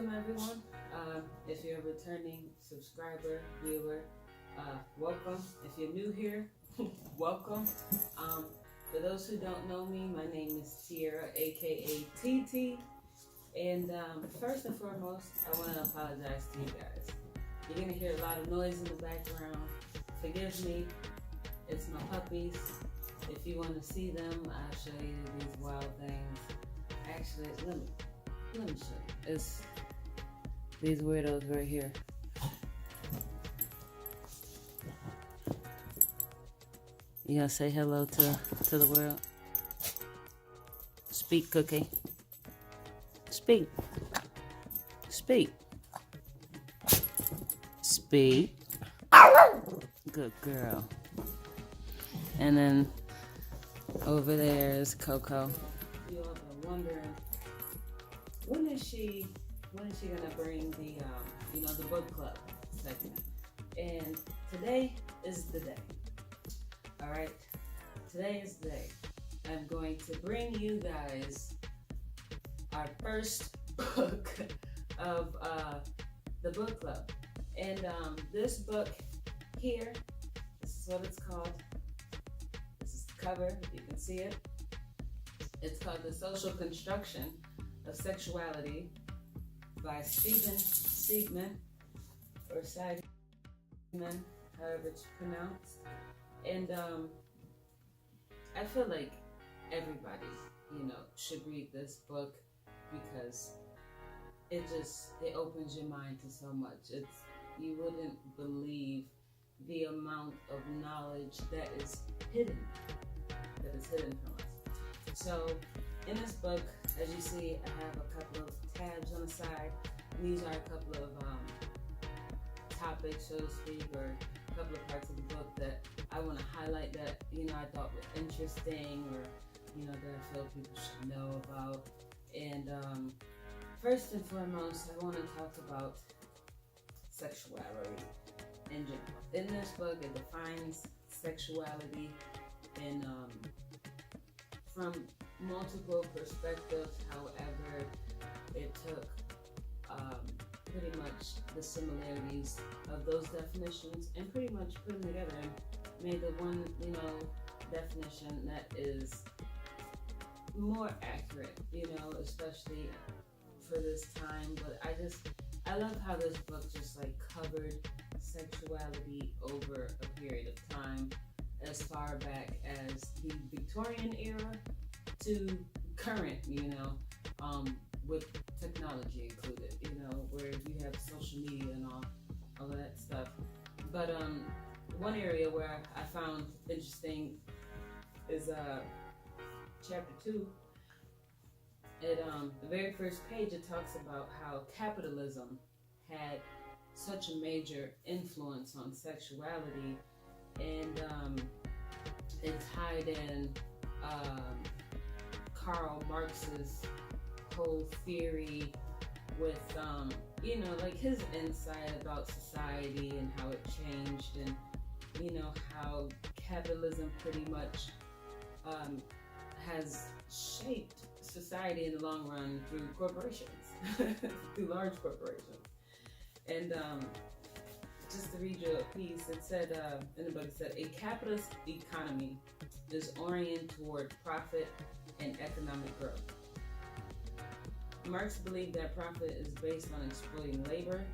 Welcome everyone. If you're a returning subscriber, viewer, welcome. If you're new here, welcome. For those who don't know me, my name is Tiara, aka TeeTee. And first and foremost, I want to apologize to you guys. You're going to hear a lot of noise in the background. Forgive me. It's my puppies. If you want to see them, I'll show you these wild things. Actually, let me show you. It's these weirdos right here. You gonna say hello to the world? Speak, Cookie. Speak. Speak. Speak. Good girl. And then over there is Coco. You all been wondering, when is she gonna bring the book club segment? And today is the day. All right, today is the day. I'm going to bring you guys our first book of the book club. And this book here, this is what it's called. This is the cover, you can see it. It's called The Social Construction of Sexuality by Steven Seidman, or Seidman, however it's pronounced. And I feel like everybody, should read this book because it opens your mind to so much. You wouldn't believe the amount of knowledge that is hidden from us. So in this book, as you see, I have a couple of tabs on the side. These are a couple of topics, so to speak, or a couple of parts of the book that I want to highlight that I thought were interesting, or that I feel people should know about. And first and foremost, I want to talk about sexuality in general. In this book, it defines sexuality in from multiple perspectives. However, it took pretty much the similarities of those definitions and pretty much put them together and made the one definition that is more accurate, especially for this time. But I love how this book just covered sexuality over a period of time, as far back as the Victorian era to current, with technology included, where you have social media and all of that stuff. But one area where I found interesting is chapter 2. The very first page, it talks about how capitalism had such a major influence on sexuality, and it tied in Karl Marx's whole theory with his insight about society and how it changed, and how capitalism pretty much has shaped society in the long run through corporations, through large corporations. And just to read you a piece, it said in the book, it said, a capitalist economy is oriented toward profit and economic growth. Marx believed that profit is based on exploiting labor,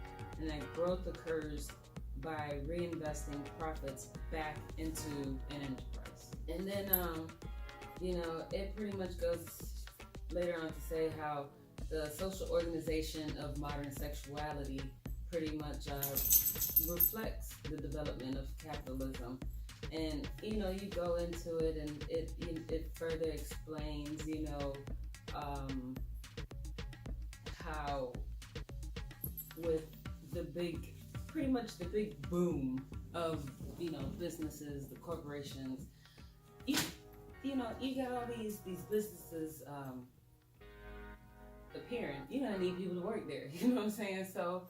and that growth occurs by reinvesting profits back into an enterprise. And then, it pretty much goes later on to say how the social organization of modern sexuality pretty much reflects the development of capitalism. And, you go into it and it further explains, how with the big boom of, businesses, the corporations, you got all these businesses appearing. You're gonna need people to work there, you know what I'm saying? So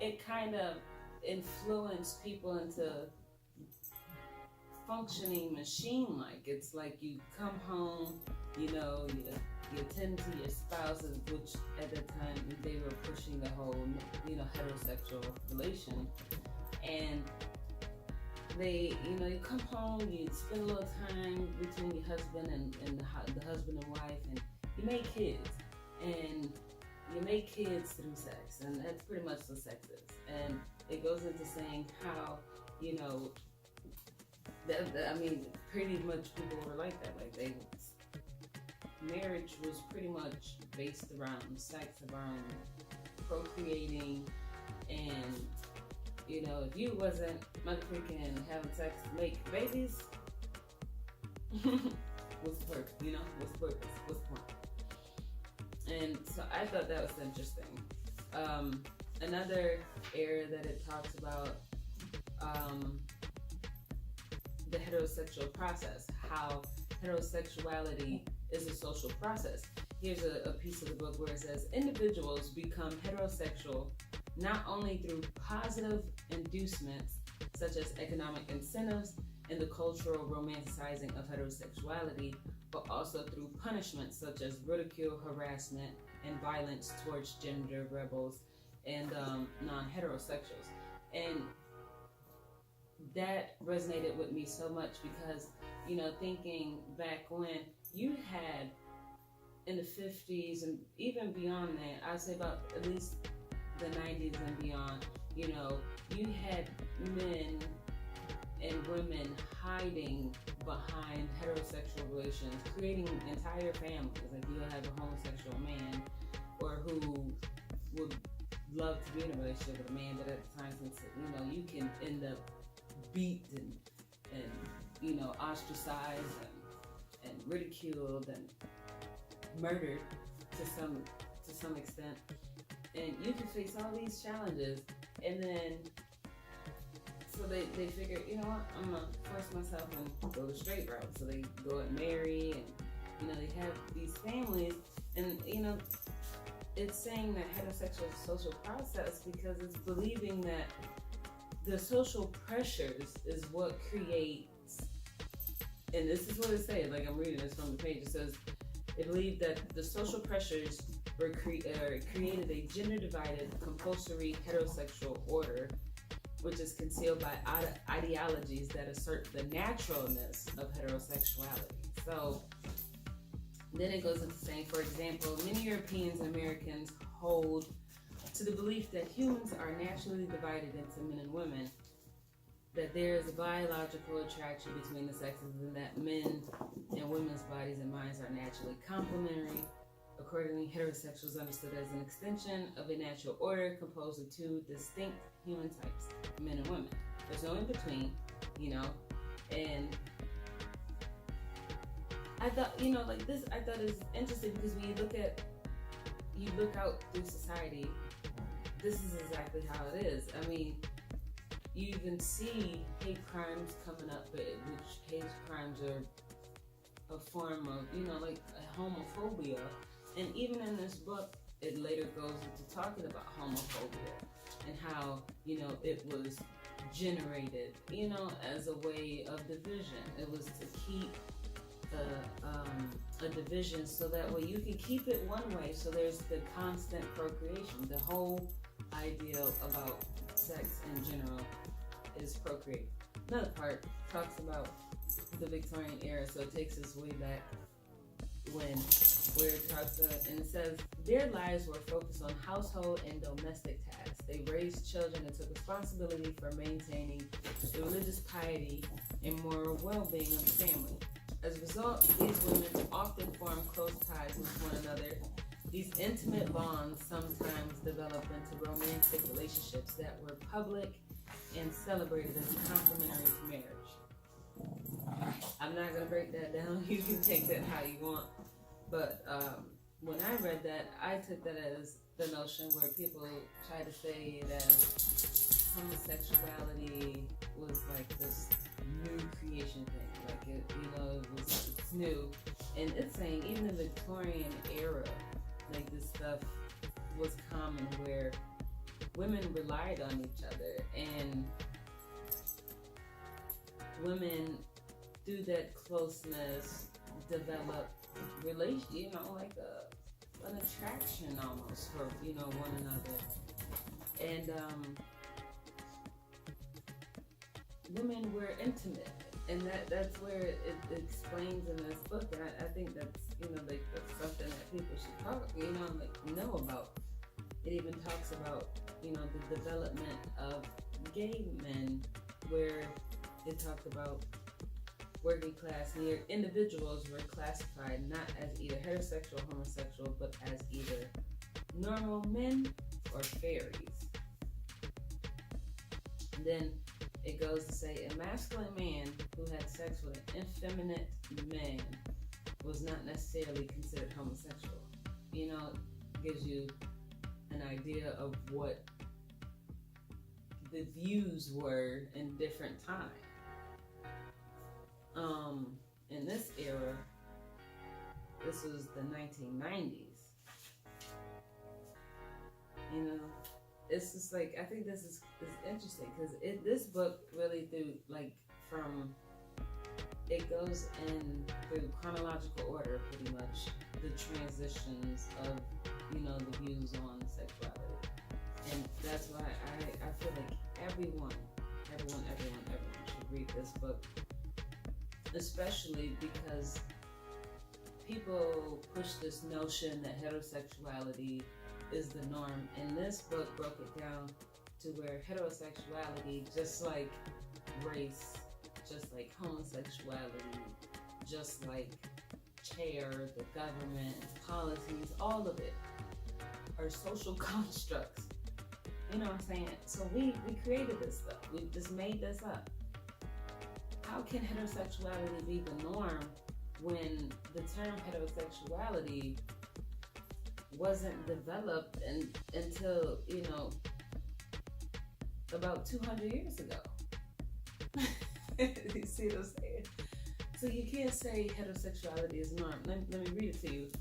it kind of influenced people into functioning machine-like. It's like you come home, you you tend to your spouse, which at that time they were pushing the whole, heterosexual relation. And they, you come home, you spend a little time between your husband and the husband and wife, and you make kids. And you make kids through sex, and that's pretty much what sex is. And it goes into saying how, pretty much people were like that. Like marriage was pretty much based around sex, around procreating, and if you wasn't motherfucking having sex to make babies, what's the purpose? What's the purpose? What's the point? And so I thought that was interesting. Another area that it talks about the heterosexual process, how heterosexuality is a social process. Here's a piece of the book where it says, individuals become heterosexual not only through positive inducements, such as economic incentives and the cultural romanticizing of heterosexuality, but also through punishments such as ridicule, harassment, and violence towards gender rebels and non-heterosexuals. And that resonated with me so much because, thinking back when you had in the 50s and even beyond that, I'd say about at least the 90s and beyond, you had men and women hiding behind heterosexual relations, creating entire families. Like you'll have a homosexual man or who would love to be in a relationship with a man, but at the time, since you can end up beat and ostracized and ridiculed and murdered to some extent, and you can face all these challenges, and then so they figure, I'm gonna force myself and go the straight route. So they go and marry, and they have these families, and it's saying that heterosexual is a social process because it's believing that the social pressures is what creates, and this is what it says, like I'm reading this from the page, it says, it believed that the social pressures were created a gender-divided, compulsory heterosexual order, which is concealed by ideologies that assert the naturalness of heterosexuality. So then it goes into saying, for example, many Europeans and Americans hold to the belief that humans are naturally divided into men and women, that there is a biological attraction between the sexes, and that men and women's bodies and minds are naturally complementary. Accordingly, heterosexuals understood as an extension of a natural order composed of two distinct human types, men and women. There's no in between, and I thought, I thought it was interesting because when you look out through society, this is exactly how it is. I mean, you even see hate crimes coming up, which hate crimes are a form of, like homophobia. And even in this book, it later goes into talking about homophobia and how, it was generated, as a way of division. It was to keep a division so that way you can keep it one way, so there's the constant procreation. The whole idea about sex in general is procreate. Another part talks about the Victorian era, so it takes us way back where it talks and it says, their lives were focused on household and domestic tasks. They raised children and took responsibility for maintaining the religious piety and moral well-being of the family. As a result, these women often formed close ties with one another. These intimate bonds sometimes developed into romantic relationships that were public and celebrated as complementary to marriage. I'm not going to break that down. You can take that how you want. But when I read that, I took that as the notion where people try to say it as homosexuality was like this new creation thing. Like it's new. And it's saying even in the Victorian era, like this stuff was common where women relied on each other, and women through that closeness, develop relation, like an attraction almost for, one another. And women were intimate. And that's where it explains in this book. And I think that's, that's something that people should know about. It even talks about, the development of gay men, where it talked about working class individuals were classified not as either heterosexual or homosexual, but as either normal men or fairies. And then it goes to say a masculine man who had sex with an effeminate man was not necessarily considered homosexual. It gives you an idea of what the views were in different times. In this era, this was the 1990s. It's just like, I think this is interesting because this book really it goes in through chronological order, pretty much, the transitions of, the views on sexuality. And that's why I feel like everyone should read this book, especially because people push this notion that heterosexuality is the norm. And this book broke it down to where heterosexuality, just like race, just like homosexuality, just like chair, the government, policies, all of it are social constructs. You know what I'm saying? So we created this stuff. We just made this up. How can heterosexuality be the norm when the term heterosexuality wasn't developed until, about 200 years ago? You see what I'm saying? So you can't say heterosexuality is norm. Let me read it to you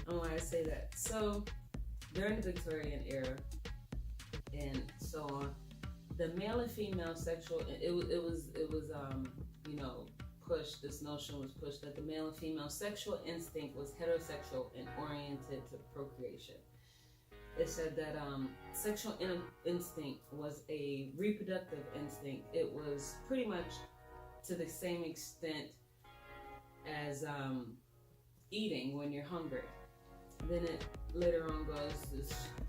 on why I say that. So during the Victorian era and so on, the male and female sexual, it was pushed, this notion was pushed that the male and female sexual instinct was heterosexual and oriented to procreation. It said that sexual instinct was a reproductive instinct. It was pretty much to the same extent as eating when you're hungry. Then it later on goes to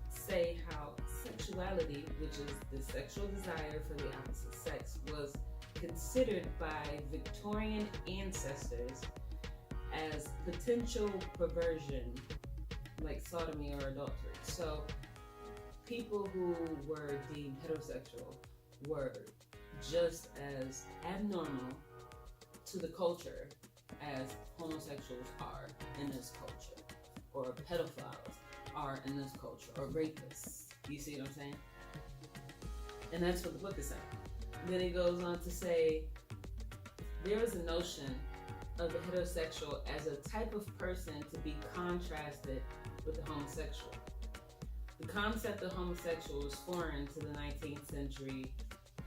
say how sexuality, which is the sexual desire for the opposite sex, was considered by Victorian ancestors as potential perversion, like sodomy or adultery. So people who were deemed heterosexual were just as abnormal to the culture as homosexuals are in this culture, or pedophiles are in this culture, or rapists. You see what I'm saying? And that's what the book is saying. Then it goes on to say there is a notion of the heterosexual as a type of person to be contrasted with the homosexual. The concept of homosexual was foreign to the 19th century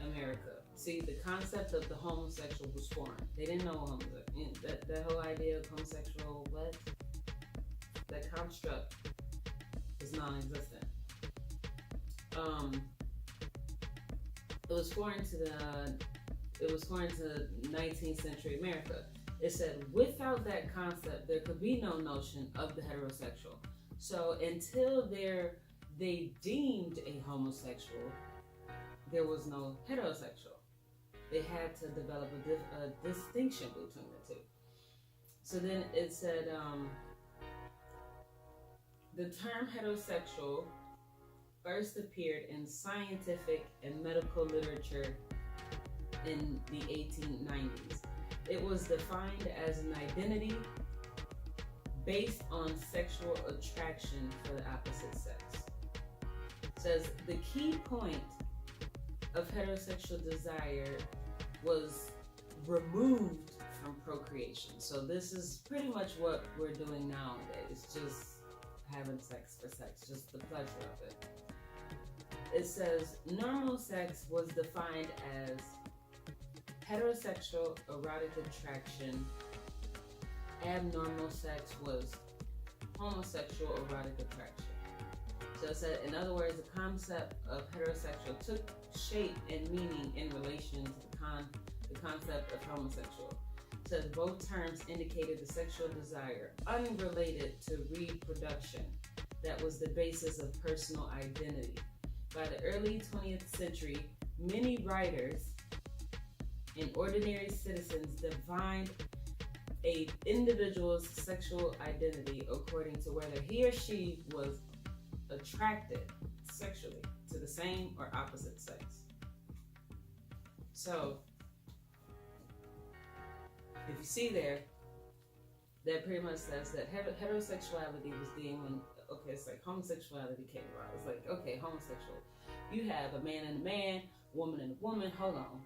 America. See, the concept of the homosexual was foreign. They didn't know homosexual. That whole idea of homosexual, that construct is non-existent. It was foreign to 19th century America. It said without that concept, there could be no notion of the heterosexual. So until they deemed a homosexual, there was no heterosexual. They had to develop a distinction between the two. So then it said the term heterosexual first appeared in scientific and medical literature in the 1890s. It was defined as an identity based on sexual attraction for the opposite sex. It says the key point of heterosexual desire was removed from procreation. So this is pretty much what we're doing nowadays, just having sex for sex, just the pleasure of it. It says normal sex was defined as heterosexual erotic attraction, abnormal sex was homosexual erotic attraction. So it said, in other words, the concept of heterosexual took shape and meaning in relation to the concept of homosexual. So both terms indicated the sexual desire unrelated to reproduction that was the basis of personal identity. By the early 20th century, many writers and ordinary citizens defined an individual's sexual identity according to whether he or she was attracted sexually to the same or opposite sex. So, if you see there, that pretty much says that heterosexuality was deemed when, okay, it's like homosexuality came around. It's like, okay, homosexual. You have a man and a man, woman and a woman. Hold on.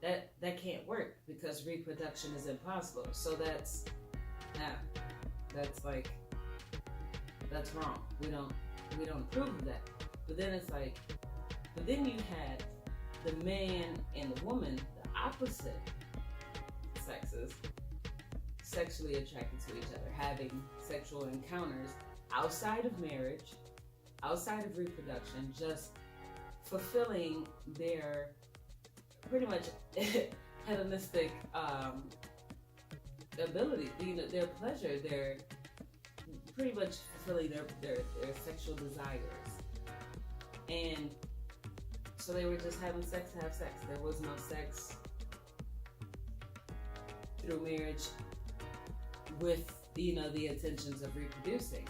That can't work because reproduction is impossible. So that's wrong. We don't approve of that. But then it's like, but then you had the man and the woman, the opposite sexes, sexually attracted to each other, having sexual encounters outside of marriage, outside of reproduction, just fulfilling their pretty much hedonistic ability, their pleasure, their pretty much fulfilling their sexual desires. And so they were just having sex to have sex. There was no sex through marriage with, the intentions of reproducing.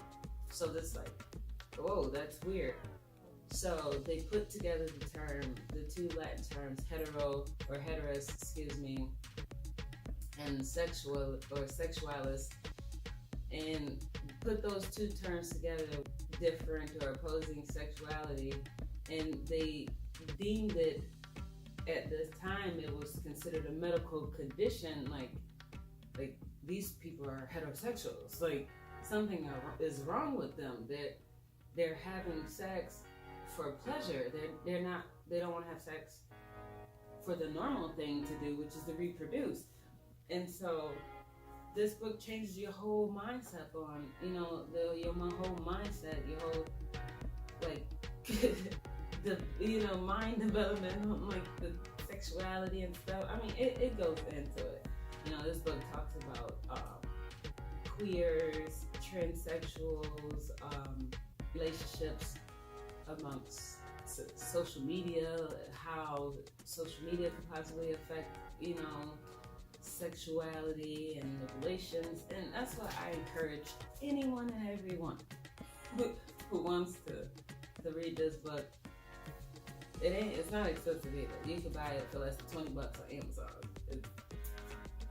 So this like, whoa, that's weird. So they put together the two Latin terms, heteros, and sexual or sexualis, and put those two terms together, different or opposing sexuality, and they deemed it, at the time it was considered a medical condition, like these people are heterosexuals, like something is wrong with them. They're having sex for pleasure. They don't want to have sex for the normal thing to do, which is to reproduce. And so this book changes your whole mindset on, your whole mindset, your whole the mind development on like the sexuality and stuff. I mean, it goes into it. This book talks about queers, transsexuals, relationships amongst social media, how social media could possibly affect, sexuality and the relations. And that's why I encourage anyone and everyone who wants to read this book. It's not expensive either. You can buy it for less than $20 on Amazon.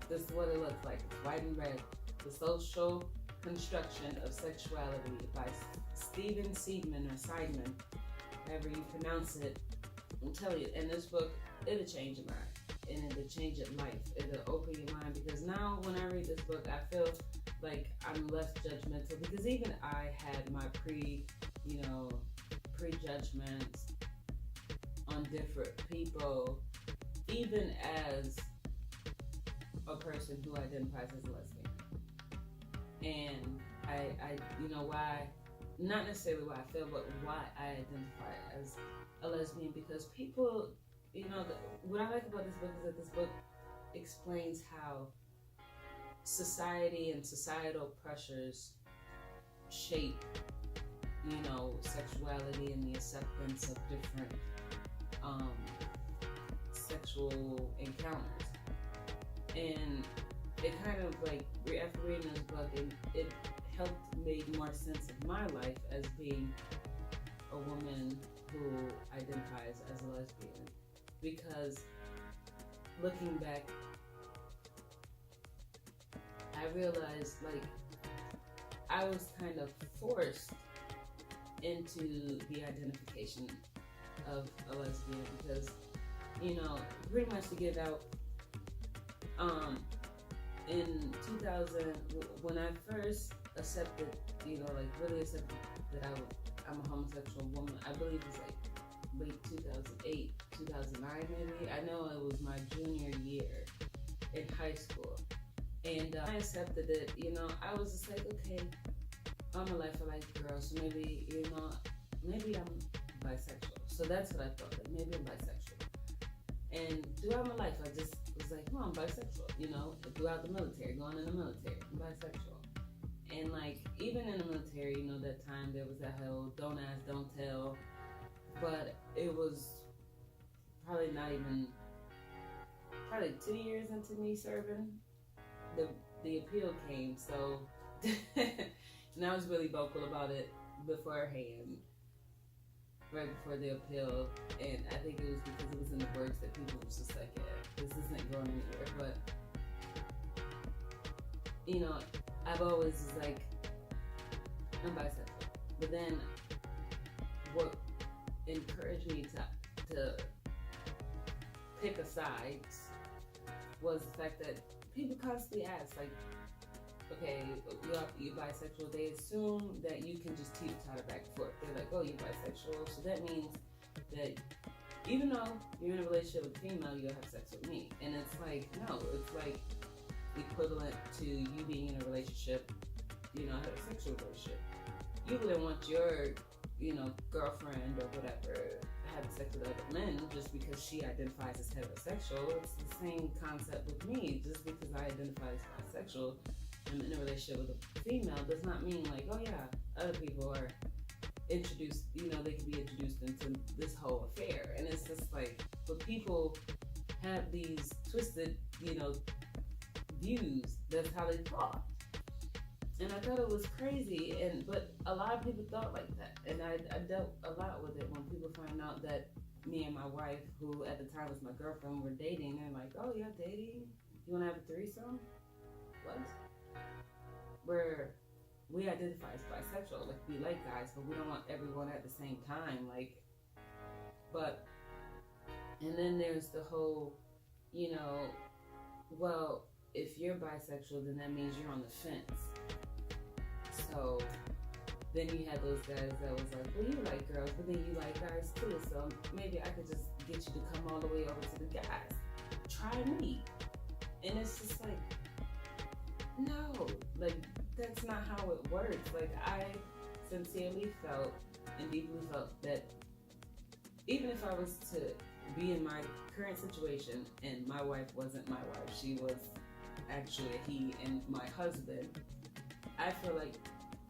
This is what it looks like. It's white and red. The Social Construction of Sexuality by Steven Seidman or Seidman, however you pronounce it. I'm telling you, in this book, it'll change your mind. And it'll change your life. It'll open your mind, because now when I read this book, I feel like I'm less judgmental, because even I had my prejudgments on different people, even as a person who identifies as a lesbian. And I why, not necessarily why I feel, but why I identify as a lesbian, because people, what I like about this book is that this book explains how society and societal pressures shape, sexuality and the acceptance of different sexual encounters. And it kind of like, after reading this book, it helped make more sense of my life as being a woman who identifies as a lesbian. Because looking back, I realized I was kind of forced into the identification of a lesbian, because pretty much to get out, in 2000, when I first accepted, really accepted that I'm a homosexual woman, I believe it's late 2008, 2009 maybe. I know it was my junior year in high school. And I accepted it, you know. I was just like, okay, I'm a life of life girl, so maybe, you know, maybe I'm bisexual. So that's what I thought, like maybe I'm bisexual. And throughout my life, I just was like, oh, I'm bisexual, you know. Throughout the military, going in the military, I'm bisexual. And like, even in the military, you know, that time there was that whole don't ask, don't tell. But it was probably not even, probably 2 years into me serving, the appeal came. So, and I was really vocal about it beforehand, right before the appeal. And I think it was because it was in the words that people was just like, yeah, this isn't going anywhere. But, you know, I've always was like, I'm bisexual. But then what encouraged me to pick a side was the fact that people constantly ask, like, okay, you're bisexual. They assume that you can just teeter-totter back and forth. They're like, oh, you're bisexual, so that means that even though you're in a relationship with a female, you'll have sex with me. And it's like, no, it's like equivalent to you being in a relationship, you know, a heterosexual relationship. You wouldn't want your, you know, girlfriend or whatever having sex with other men just because she identifies as heterosexual. It's the same concept with me. Just because I identify as bisexual, I'm in a relationship with a female, does not mean like, oh yeah, other people are introduced, you know, they can be introduced into this whole affair. And it's just like, but people have these twisted, you know, views. That's how they thought. And I thought it was crazy, but a lot of people thought like that. And I dealt a lot with it when people find out that me and my wife, who at the time was my girlfriend, were dating. They're like, oh, you're dating? You want to have a threesome? What? Where we identify as bisexual, like we like guys, but we don't want everyone at the same time. Like, but, and then there's the whole, you know, well, if you're bisexual, then that means you're on the fence. So then you had those guys that was like, well, you like girls, but then you like guys too. So maybe I could just get you to come all the way over to the guys. Try me. And it's just like, no, like that's not how it works. Like I sincerely felt and deeply felt that even if I was to be in my current situation and my wife wasn't my wife, she was actually a he and my husband, I feel like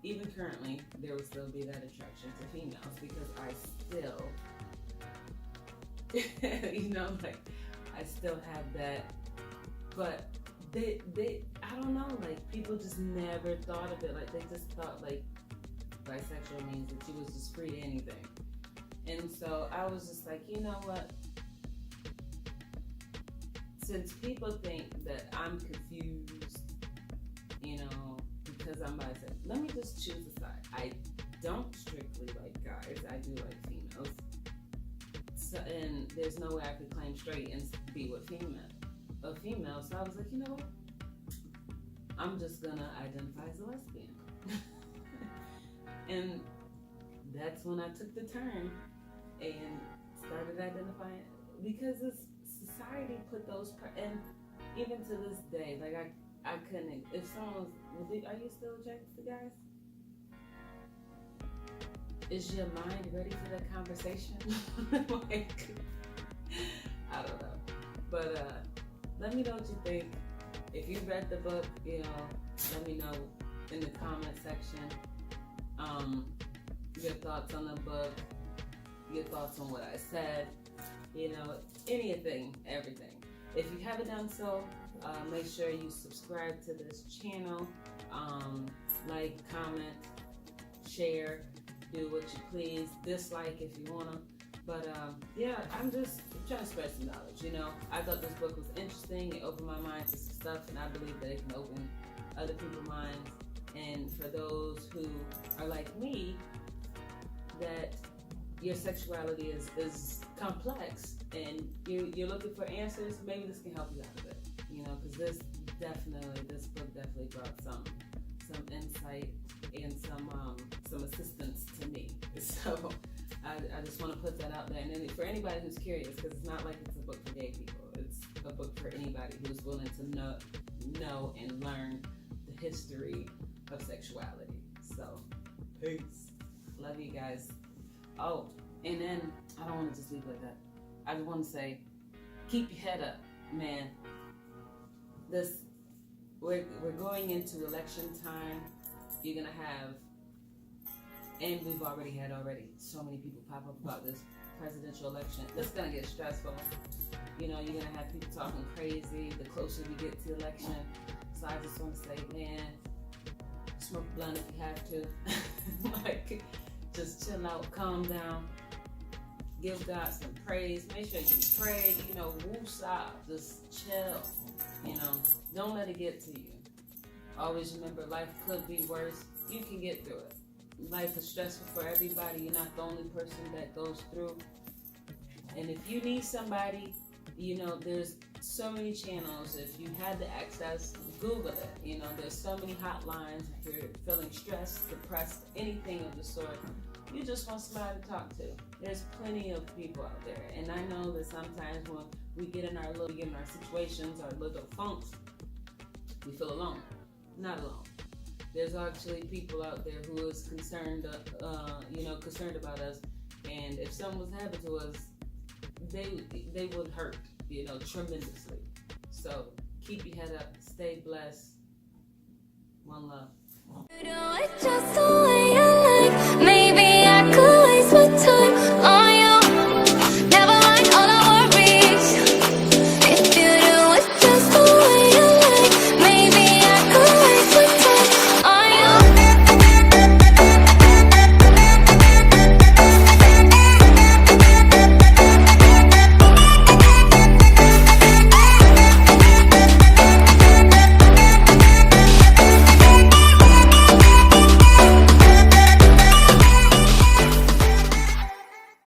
even currently there would still be that attraction to females because I still you know, like I still have that, but they I don't know, like people just never thought of it. Like they just thought like bisexual means that you was just free to anything. And so I was just like, you know what, since people think that I'm confused, you know, because I'm bisexual, let me just choose a side. I don't strictly like guys, I do like females. So, and there's no way I could claim straight and be with a female. So I was like, you know what? I'm just gonna identify as a lesbian. And that's when I took the turn and started identifying, because it's society put those, and even to this day, like I couldn't, if someone was, are you still attracted to guys? Is your mind ready for that conversation? Like, I don't know. But let me know what you think. If you read the book, you know, let me know in the comment section your thoughts on the book, your thoughts on what I said, you know, anything, everything. If you haven't done so, make sure you subscribe to this channel, like, comment, share, do what you please, dislike if you wanna. But yeah, I'm just trying to spread some knowledge, you know. I thought this book was interesting. It opened my mind to some stuff, and I believe that it can open other people's minds. And for those who are like me, that your sexuality is complex and you're looking for answers, maybe this can help you out of it, you know, because this book definitely brought some insight and some assistance to me. So I just want to put that out there. And then for anybody who's curious, because it's not like it's a book for gay people. It's a book for anybody who's willing to know and learn the history of sexuality. So, peace. Love you guys. Oh, and then I don't want to just leave like that. I just want to say, keep your head up, man. We're going into election time. You're gonna have, and we've already had so many people pop up about this presidential election. It's gonna get stressful. You know, you're gonna have people talking crazy the closer we get to election. So I just want to say, man, smoke a blunt if you have to. Like, just chill out, calm down, give God some praise. Make sure you pray. You know, woosah, just chill. You know, don't let it get to you. Always remember, life could be worse. You can get through it. Life is stressful for everybody. You're not the only person that goes through. And if you need somebody, you know, there's so many channels. If you had the access, Google it. You know, there's so many hotlines. If you're feeling stressed, depressed, anything of the sort, you just want somebody to talk to. There's plenty of people out there. And I know that sometimes when we get in our situations, our little funks, we feel alone. Not alone. There's actually people out there who is concerned, concerned about us. And if something was happening to us, they would hurt, tremendously. So keep your head up, stay blessed. One love.